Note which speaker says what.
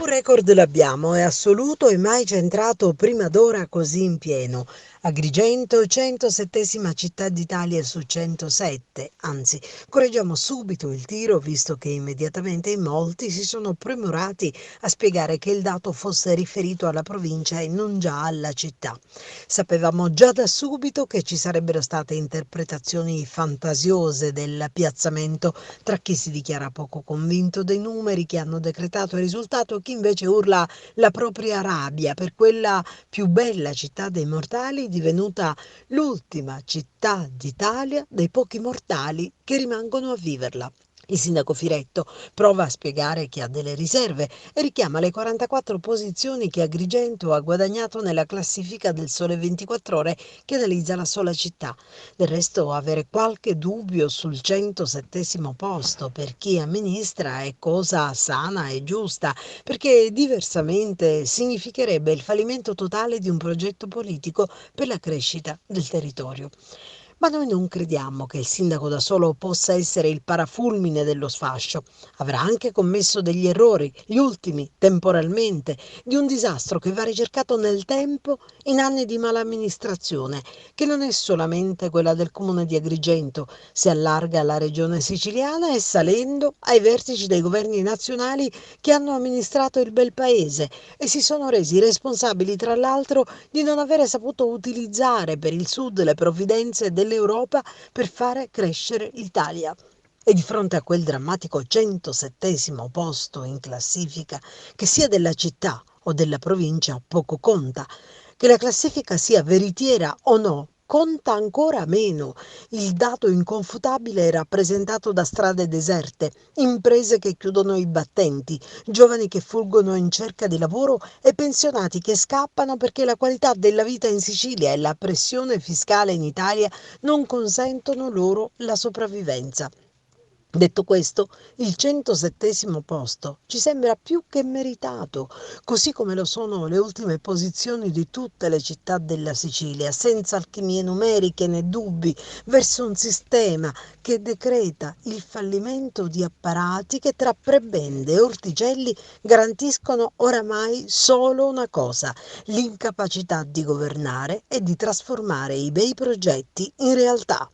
Speaker 1: record l'abbiamo, è assoluto e mai centrato prima d'ora così in pieno. Agrigento, 107ª città d'Italia su 107, anzi, correggiamo subito il tiro visto che immediatamente in molti si sono premurati a spiegare che il dato fosse riferito alla provincia e non già alla città. Sapevamo già da subito che ci sarebbero state interpretazioni fantasiose del piazzamento tra chi si dichiara poco convinto dei numeri che hanno decretato il risultato e chi invece urla la propria rabbia per quella più bella città dei mortali divenuta l'ultima città d'Italia dei pochi mortali che rimangono a viverla. Il sindaco Firetto prova a spiegare che ha delle riserve e richiama le 44 posizioni che Agrigento ha guadagnato nella classifica del Sole 24 Ore che analizza la sola città. Del resto, avere qualche dubbio sul 107° posto per chi amministra è cosa sana e giusta, perché diversamente significherebbe il fallimento totale di un progetto politico per la crescita del territorio. Ma noi non crediamo che il sindaco da solo possa essere il parafulmine dello sfascio. Avrà anche commesso degli errori, gli ultimi, temporalmente, di un disastro che va ricercato nel tempo in anni di mala amministrazione, che non è solamente quella del comune di Agrigento, si allarga alla regione siciliana e salendo ai vertici dei governi nazionali che hanno amministrato il bel paese e si sono resi responsabili, tra l'altro, di non avere saputo utilizzare per il Sud le provvidenze dell'Europa per fare crescere l'Italia. E di fronte a quel drammatico 107° posto in classifica, che sia della città o della provincia poco conta, che la classifica sia veritiera o no, conta ancora meno. Il dato inconfutabile è rappresentato da strade deserte, imprese che chiudono i battenti, giovani che fuggono in cerca di lavoro e pensionati che scappano perché la qualità della vita in Sicilia e la pressione fiscale in Italia non consentono loro la sopravvivenza. Detto questo, il 107° posto ci sembra più che meritato, così come lo sono le ultime posizioni di tutte le città della Sicilia, senza alchimie numeriche né dubbi, verso un sistema che decreta il fallimento di apparati che tra prebende e orticelli garantiscono oramai solo una cosa: l'incapacità di governare e di trasformare i bei progetti in realtà.